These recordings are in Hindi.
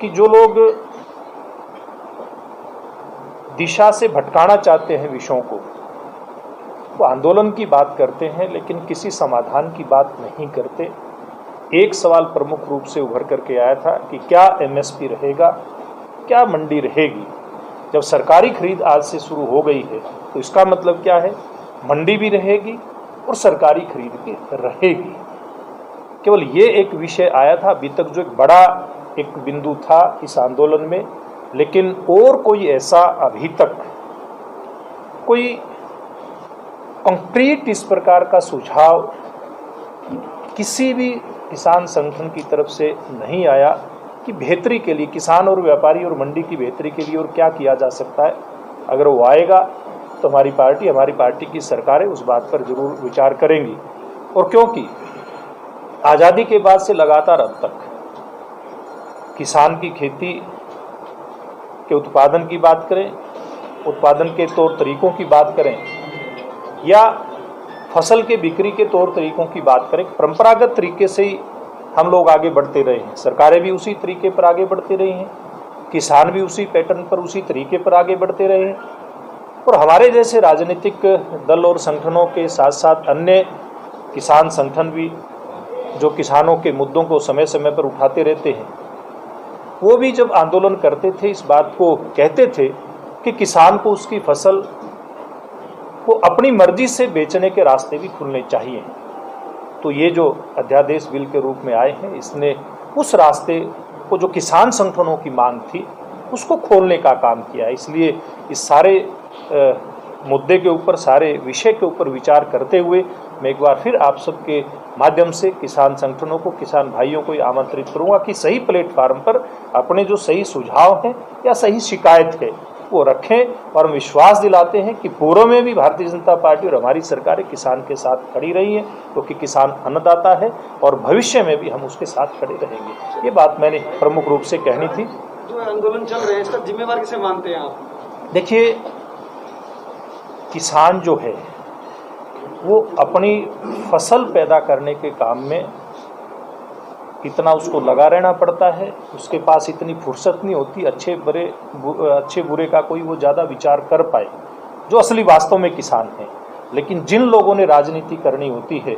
कि जो लोग दिशा से भटकाना चाहते हैं विषयों को, वो आंदोलन की बात करते हैं लेकिन किसी समाधान की बात नहीं करते। एक सवाल प्रमुख रूप से उभर करके आया था कि क्या एमएसपी रहेगा, क्या मंडी रहेगी। जब सरकारी खरीद आज से शुरू हो गई है तो इसका मतलब क्या है, मंडी भी रहेगी और सरकारी खरीद भी रहेगी। केवल ये एक विषय आया था अभी तक जो एक बड़ा एक बिंदु था इस आंदोलन में, लेकिन और कोई ऐसा अभी तक कोई कंक्रीट इस प्रकार का सुझाव किसी भी किसान संगठन की तरफ से नहीं आया कि बेहतरी के लिए, किसान और व्यापारी और मंडी की बेहतरी के लिए और क्या किया जा सकता है। अगर वो आएगा तो हमारी पार्टी की सरकारें उस बात पर जरूर विचार करेंगी। और क्योंकि आज़ादी के बाद से लगातार अब तक किसान की खेती के उत्पादन की बात करें, उत्पादन के तौर तरीकों की बात करें या फसल के बिक्री के तौर तरीकों की बात करें, परंपरागत तरीके से ही हम लोग आगे बढ़ते रहे हैं। सरकारें भी उसी तरीके पर आगे बढ़ते रही हैं, किसान भी उसी पैटर्न पर उसी तरीके पर आगे बढ़ते रहे हैं। और हमारे जैसे राजनीतिक दल और संगठनों के साथ साथ अन्य किसान संगठन भी जो किसानों के मुद्दों को समय समय पर उठाते रहते हैं, वो भी जब आंदोलन करते थे इस बात को कहते थे कि किसान को उसकी फसल को अपनी मर्जी से बेचने के रास्ते भी खुलने चाहिए। तो ये जो अध्यादेश बिल के रूप में आए हैं, इसने उस रास्ते को जो किसान संगठनों की मांग थी उसको खोलने का काम किया है। इसलिए इस सारे मुद्दे के ऊपर, सारे विषय के ऊपर विचार करते हुए मैं एक बार फिर आप सबके माध्यम से किसान संगठनों को, किसान भाइयों को आमंत्रित करूंगा कि सही प्लेटफार्म पर अपने जो सही सुझाव हैं या सही शिकायत है वो रखें। और हम विश्वास दिलाते हैं कि पूर्व में भी भारतीय जनता पार्टी और हमारी सरकारें किसान के साथ खड़ी रही हैं, क्योंकि किसान अन्नदाता है और भविष्य में भी हम उसके साथ खड़े रहेंगे। ये बात मैंने प्रमुख रूप से कहनी थी। जो आंदोलन चल रहे हैं इसका जिम्मेवार किसे मानते हैं आप? देखिए, किसान जो है वो अपनी फसल पैदा करने के काम में इतना उसको लगा रहना पड़ता है, उसके पास इतनी फुर्सत नहीं होती अच्छे बुरे का कोई वो ज़्यादा विचार कर पाए, जो असली वास्तव में किसान हैं। लेकिन जिन लोगों ने राजनीति करनी होती है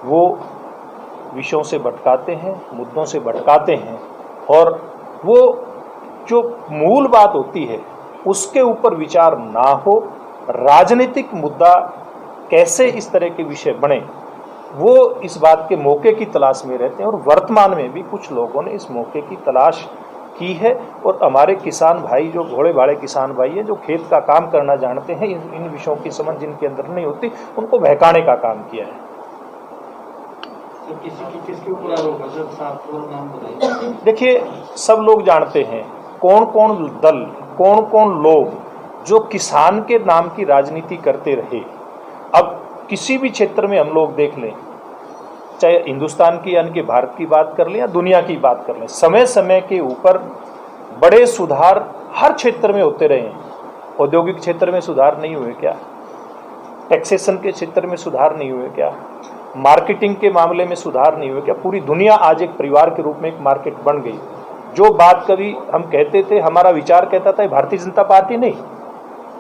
वो विषयों से भटकाते हैं, मुद्दों से भटकाते हैं, और वो जो मूल बात होती है उसके ऊपर विचार ना हो, राजनीतिक मुद्दा कैसे इस तरह के विषय बने, वो इस बात के मौके की तलाश में रहते हैं। और वर्तमान में भी कुछ लोगों ने इस मौके की तलाश की है और हमारे किसान भाई, जो भोले भाले किसान भाई हैं, जो खेत का काम करना जानते हैं, इन विषयों की समझ जिनके अंदर नहीं होती, उनको बहकाने का काम किया है। किसके ऊपर आरोप है सर? नाम बताइए। देखिए, सब लोग जानते हैं कौन कौन दल, कौन कौन लोग जो किसान के नाम की राजनीति करते रहे। अब किसी भी क्षेत्र में हम लोग देख लें, चाहे हिंदुस्तान की यानी कि भारत की बात कर लें या दुनिया की बात कर लें, समय समय के ऊपर बड़े सुधार हर क्षेत्र में होते रहे हैं। औद्योगिक क्षेत्र में सुधार नहीं हुए क्या? टैक्सेशन के क्षेत्र में सुधार नहीं हुए क्या? मार्केटिंग के मामले में सुधार नहीं हुए क्या? पूरी दुनिया आज एक परिवार के रूप में एक मार्केट बन गई। जो बात कभी हम कहते थे, हमारा विचार कहता था, भारतीय जनता पार्टी नहीं,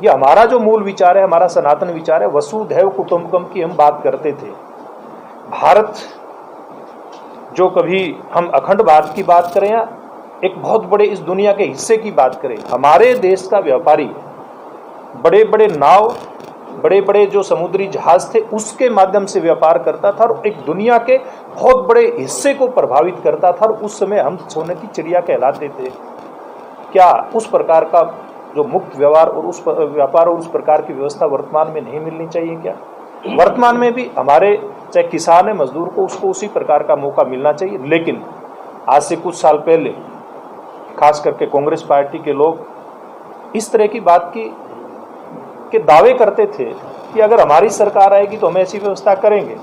ये हमारा जो मूल विचार है, हमारा सनातन विचार है, वसुधैव कुटुंबकम की हम बात करते थे। भारत, जो कभी हम अखंड भारत की बात करें या एक बहुत बड़े इस दुनिया के हिस्से की बात करें, हमारे देश का व्यापारी बड़े बड़े नाव, बड़े बड़े जो समुद्री जहाज थे उसके माध्यम से व्यापार करता था और एक दुनिया के बहुत बड़े हिस्से को प्रभावित करता था, और उस समय हम सोने की चिड़िया कहलाते थे। क्या उस प्रकार का जो मुक्त व्यवहार और उस व्यापार और उस प्रकार की व्यवस्था वर्तमान में नहीं मिलनी चाहिए क्या? वर्तमान में भी हमारे चाहे किसान है, मजदूर को, उसको उसी प्रकार का मौका मिलना चाहिए। लेकिन आज से कुछ साल पहले खास करके कांग्रेस पार्टी के लोग इस तरह की बात के दावे करते थे कि अगर हमारी सरकार आएगी तो हम ऐसी व्यवस्था करेंगे।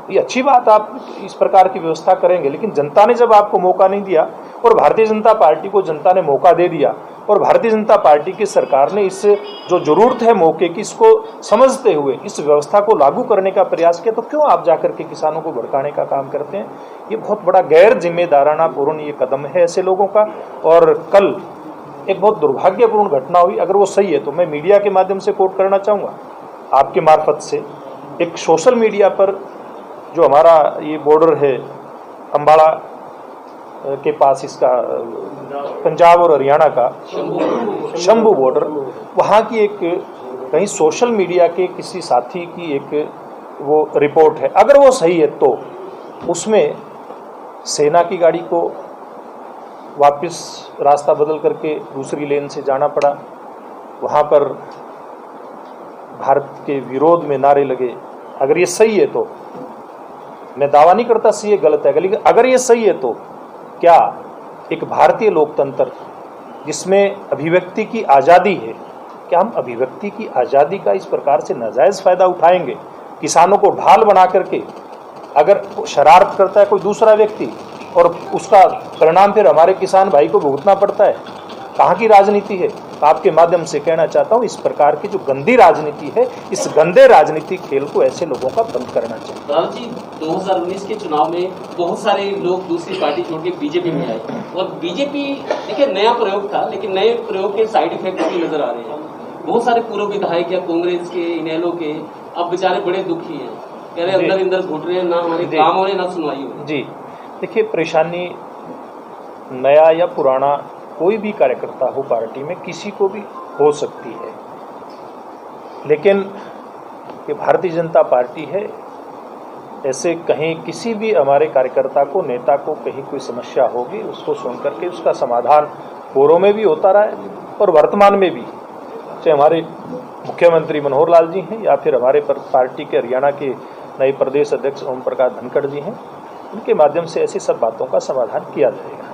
ये अच्छी बात, आप इस प्रकार की व्यवस्था करेंगे, लेकिन जनता ने जब आपको मौका नहीं दिया और भारतीय जनता पार्टी को जनता ने मौका दे दिया, और भारतीय जनता पार्टी की सरकार ने इस जो जरूरत है मौके की, इसको समझते हुए इस व्यवस्था को लागू करने का प्रयास किया, तो क्यों आप जाकर के किसानों को भड़काने का काम करते हैं? ये बहुत बड़ा गैर जिम्मेदाराना पूर्ण ये कदम है ऐसे लोगों का। और कल एक बहुत दुर्भाग्यपूर्ण घटना हुई, अगर वो सही है तो मैं मीडिया के माध्यम से कोट करना चाहूँगा आपके मार्फत से। एक सोशल मीडिया पर जो हमारा ये बॉर्डर है अम्बाड़ा के पास, इसका पंजाब और हरियाणा का शंभू बॉर्डर, वहाँ की एक कहीं सोशल मीडिया के किसी साथी की एक वो रिपोर्ट है, अगर वो सही है तो उसमें सेना की गाड़ी को वापस रास्ता बदल करके दूसरी लेन से जाना पड़ा, वहाँ पर भारत के विरोध में नारे लगे। अगर ये सही है तो, मैं दावा नहीं करता सी ये गलत है, लेकिन अगर ये सही है तो क्या एक भारतीय लोकतंत्र जिसमें अभिव्यक्ति की आज़ादी है, क्या हम अभिव्यक्ति की आज़ादी का इस प्रकार से नाजायज़ फ़ायदा उठाएंगे? किसानों को ढाल बना करके अगर शरारत करता है कोई दूसरा व्यक्ति और उसका परिणाम फिर हमारे किसान भाई को भुगतना पड़ता है, कहाँ की राजनीति है? आपके माध्यम से कहना चाहता हूँ, इस प्रकार की जो गंदी राजनीति है, इस गंदे राजनीतिक खेल को ऐसे लोगों का बंद करना चाहिए। राहुल जी, 2019 के चुनाव में बहुत सारे लोग दूसरी पार्टी छोड़ के बीजेपी में आए और बीजेपी देखिए नया प्रयोग था, लेकिन नए प्रयोग के साइड इफेक्ट भी नजर आ रहे हैं। बहुत सारे पूर्व विधायक या कांग्रेस के, इनेलो के अब बेचारे बड़े दुखी हैं, कह रहे अंदर अंदर घुट रहे हैं, ना हमारे काम हो रहे ना सुनवाई हो रही। जी देखिए, परेशानी नया या पुराना कोई भी कार्यकर्ता हो पार्टी में, किसी को भी हो सकती है, लेकिन ये भारतीय जनता पार्टी है, ऐसे कहीं किसी भी हमारे कार्यकर्ता को, नेता को कहीं कोई समस्या होगी, उसको सुन करके उसका समाधान पूर्व में भी होता रहा है और वर्तमान में भी, चाहे हमारे मुख्यमंत्री मनोहर लाल जी हैं या फिर हमारे पार्टी के हरियाणा के नए प्रदेश अध्यक्ष ओम प्रकाश धनखड़ जी हैं, उनके माध्यम से ऐसी सब बातों का समाधान किया जाएगा।